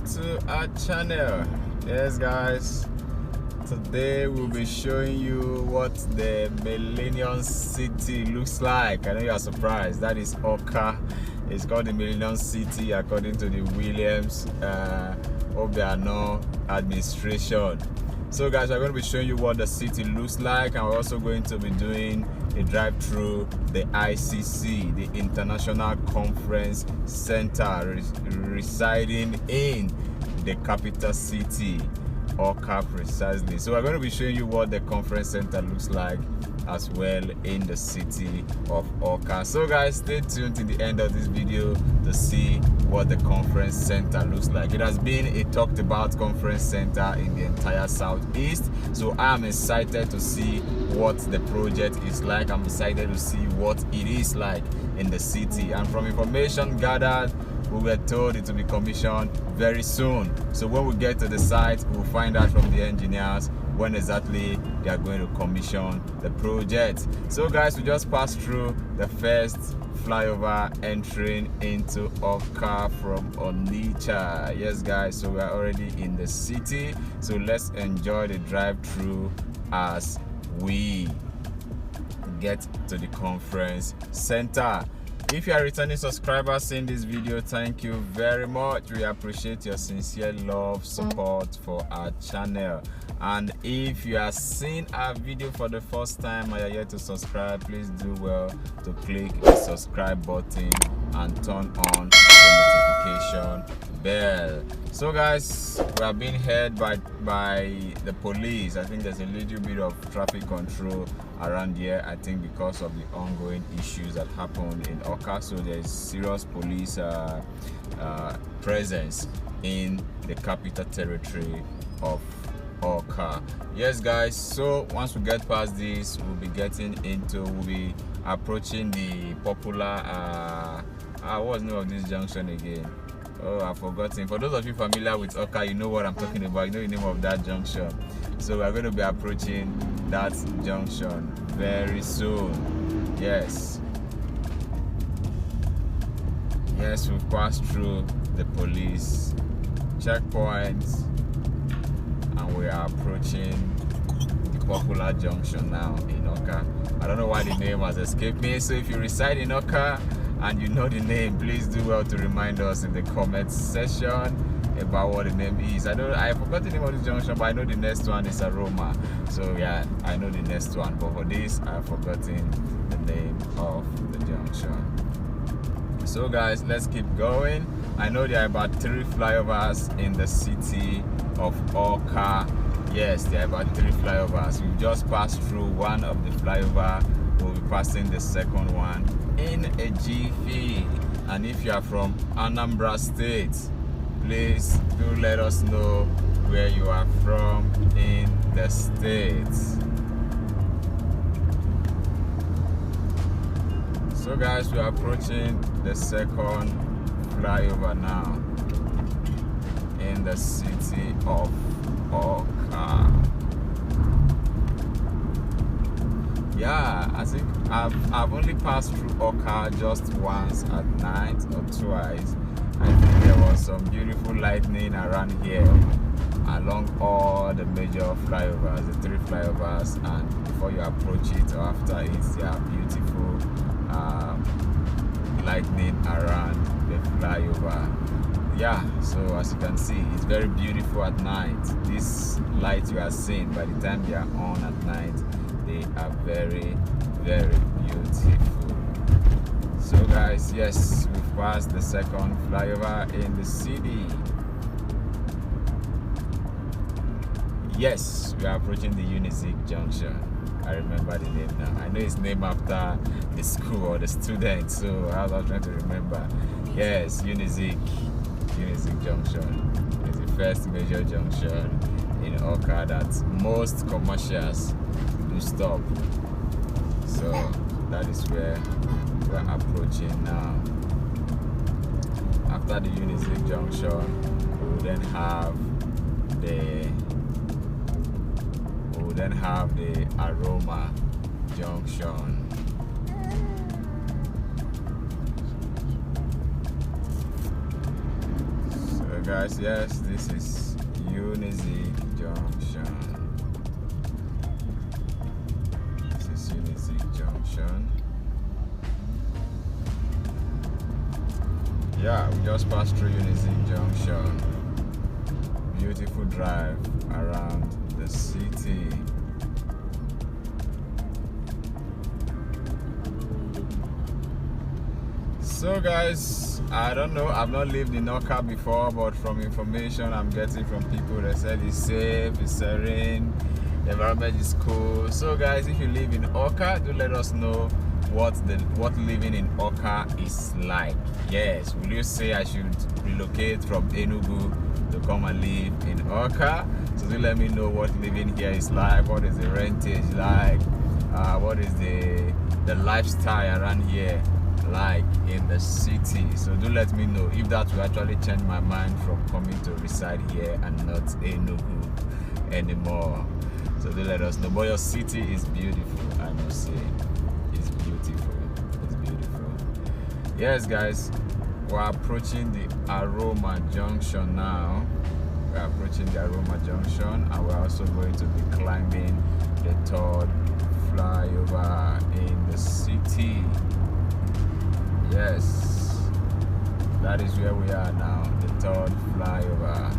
to our channel. Yes guys, today we'll be showing you what the Millennium City looks like. I know you are surprised. That is Awka. It's called the Millennium City according to the Williams Obiano administration. So guys, we're going to be showing you what the city looks like, and we're also going to be doing a drive through the ICC, the International Conference Center, residing in the capital city, Awka precisely. So we're going to be showing you what the conference center looks like as well in the city of Awka. So guys, stay tuned to the end of this video to see what the conference center looks like. It has been a talked about conference center in the entire southeast, so I am excited to see what the project is like. I'm excited to see what it is like in the city, and from information gathered, we were told it will be commissioned very soon. So when we get to the site, we'll find out from the engineers when exactly they are going to commission the project. So guys, we just passed through the first flyover entering into Awka from Onitsha. Yes guys, so we are already in the city, so let's enjoy the drive through as we get to the conference center. If you are a returning subscriber seeing this video, thank you very much. We appreciate your sincere love, support for our channel. And if you are seeing our video for the first time and you're yet to subscribe, please do well to click the subscribe button and turn on the notification bell. So guys, we are being held by the police. I think there's a little bit of traffic control around here, I think because of the ongoing issues that happened in Awka. So there's serious police presence in the capital territory of Awka. Yes guys, so once we get past this, we'll be approaching the popular what's the name of this junction again? Oh, I've forgotten. For those of you familiar with Awka, you know what I'm talking about. You know the name of that junction. So we're going to be approaching that junction very soon. Yes, we've passed through the police checkpoints and we are approaching the popular junction now in Awka. I don't know why the name has escaped me, so if you reside in Awka and you know the name, please do well to remind us in the comment section about what the name is. I forgot the name of the junction, but I know the next one is Aroma. So yeah, I know the next one, but for this I've forgotten the name of the junction. So guys, let's keep going. I know there are about 3 flyovers in the city of Awka. Yes, there are about 3 flyovers. We've just passed through one of the flyover. We'll be passing the second one in a jiffy. And if you are from Anambra State, please do let us know where you are from in the States. So guys, we are approaching the second flyover now in the city of Awka. Yeah, I think I've only passed through Awka just once at night or twice. I think there was some beautiful lightning around here along all the major flyovers, the 3 flyovers, and before you approach it or after it, there are beautiful lightning around the flyover. Yeah, so as you can see, it's very beautiful at night. This light you are seeing, by the time they are on at night, they are very, very beautiful. So guys, yes, we've passed the second flyover in the city. Yes, we are approaching the Unizik junction. I remember the name now. I know it's named after the school or the student, so I was trying to remember. Yes, Unizik junction is the first major junction in Awka that most commercials do stop. So that is where we're approaching now. After the Unizik junction, we will then have the Aroma junction. So guys, yes, this is Unizig Junction. This is Unizig Junction. Yeah, we just passed through Unizig Junction. Beautiful drive around the city. So guys, I don't know, I've not lived in Awka before, but from information I'm getting from people, they said it's safe, it's serene, the environment is cool. So guys, if you live in Awka, do let us know what living in Awka is like. Yes, will you say I should relocate from Enugu to come and live in Awka? So do let me know what living here is like, what is the rentage like, what is the lifestyle around here like in the city. So do let me know if that will actually change my mind from coming to reside here and not Enugu anymore. So do let us know. But your city is beautiful, I must say. It's beautiful. It's beautiful. Yes guys, we're approaching the Aroma Junction now. We're approaching the Aroma Junction, and we're also going to be climbing the third flyover in the city. Yes, that is where we are now, the third flyover.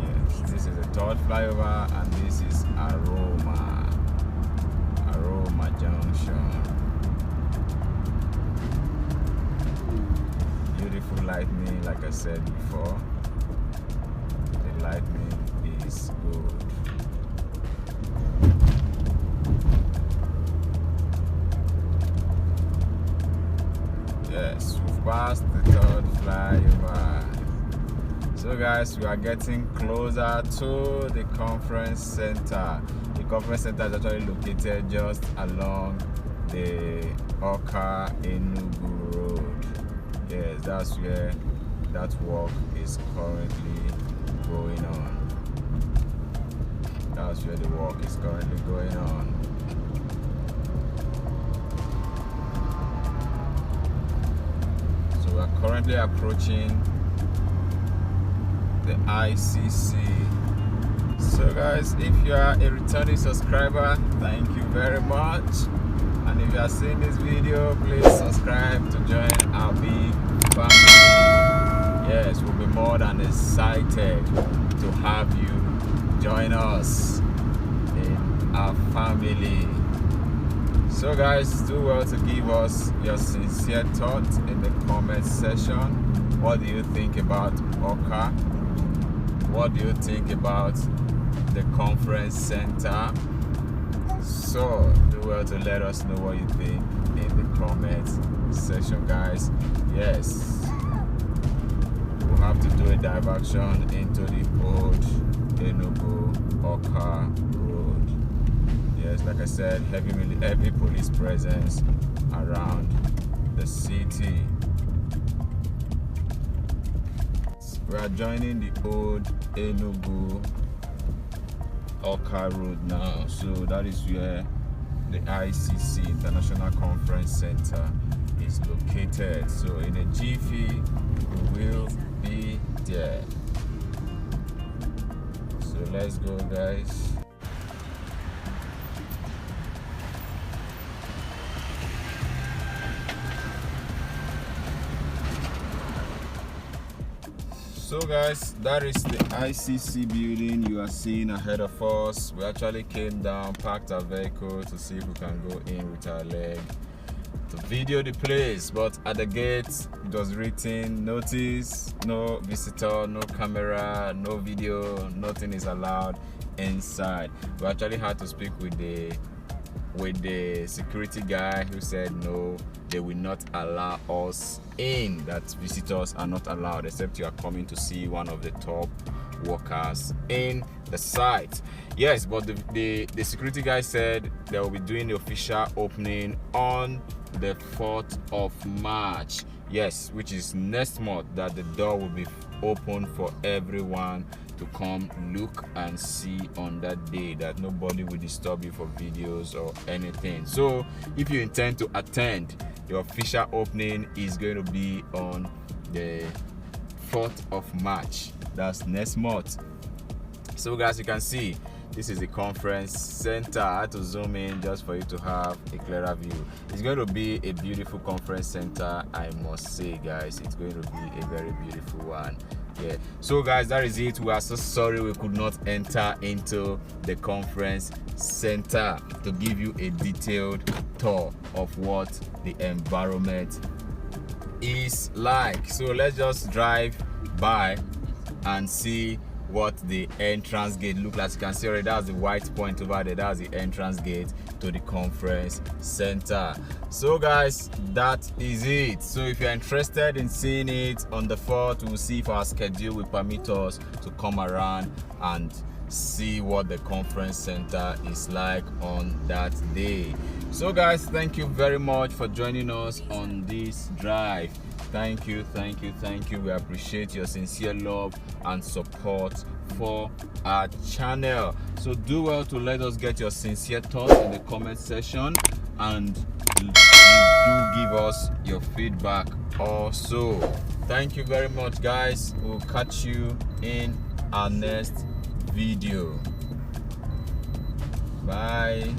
Yes, this is the third flyover, and this is Aroma Junction. Beautiful lightning, like I said before. The lightning is good. Yes, we've passed the third flyover. So guys, we are getting closer to the conference center. The conference center is actually located just along the Awka Enugu road. Yes, that's where that work is currently going on. That's where the work is currently going on. We are currently approaching the ICC. So guys, if you are a returning subscriber, thank you very much. And if you are seeing this video, please subscribe to join our big family. Yes, we'll be more than excited to have you join us in our family. So guys, do well to give us your sincere thoughts in the comment section. What do you think about Awka? What do you think about the conference center? So do well to let us know what you think in the comment section, guys. Yes, we'll have to do a diversion into the old Enugu-Ukwu road. Yes, like I said, heavy police presence around the city. We are joining the old Enugu-Ukwu road now. So that is where the ICC, International Conference Center, is located. So in a jiffy, we will be there. So let's go, guys. So guys, that is the ICC building you are seeing ahead of us. We actually came down, parked our vehicle to see if we can go in with our leg to video the place, but at the gate it was written notice, no visitor, no camera, no video, nothing is allowed inside. We actually had to speak with the security guy, who said no, they will not allow us in, that visitors are not allowed except you are coming to see one of the top workers in the site. Yes, but the security guy said they will be doing the official opening on the 4th of March. Yes, which is next month, that the door will be open for everyone to come look and see on that day, that nobody will disturb you for videos or anything. So if you intend to attend, your official opening is going to be on the 4th of March. That's next month. So guys, you can see this is the conference center. I had to zoom in just for you to have a clearer view. It's going to be a beautiful conference center, I must say, guys. It's going to be a very beautiful one. Yeah. So guys, that is it. We are so sorry we could not enter into the conference center to give you a detailed tour of what the environment is like. So let's just drive by and see what the entrance gate look like. You can see already that's the white point over there. That's the entrance gate to the conference center. So guys, that is it. So if you're interested in seeing it on the 4th, we'll see if our schedule will permit us to come around and see what the conference center is like on that day. So guys, thank you very much for joining us on this drive. Thank you. We appreciate your sincere love and support for our channel. So do well to let us get your sincere thoughts in the comment section, and do give us your feedback also. Thank you very much, guys. We'll catch you in our next video. Bye.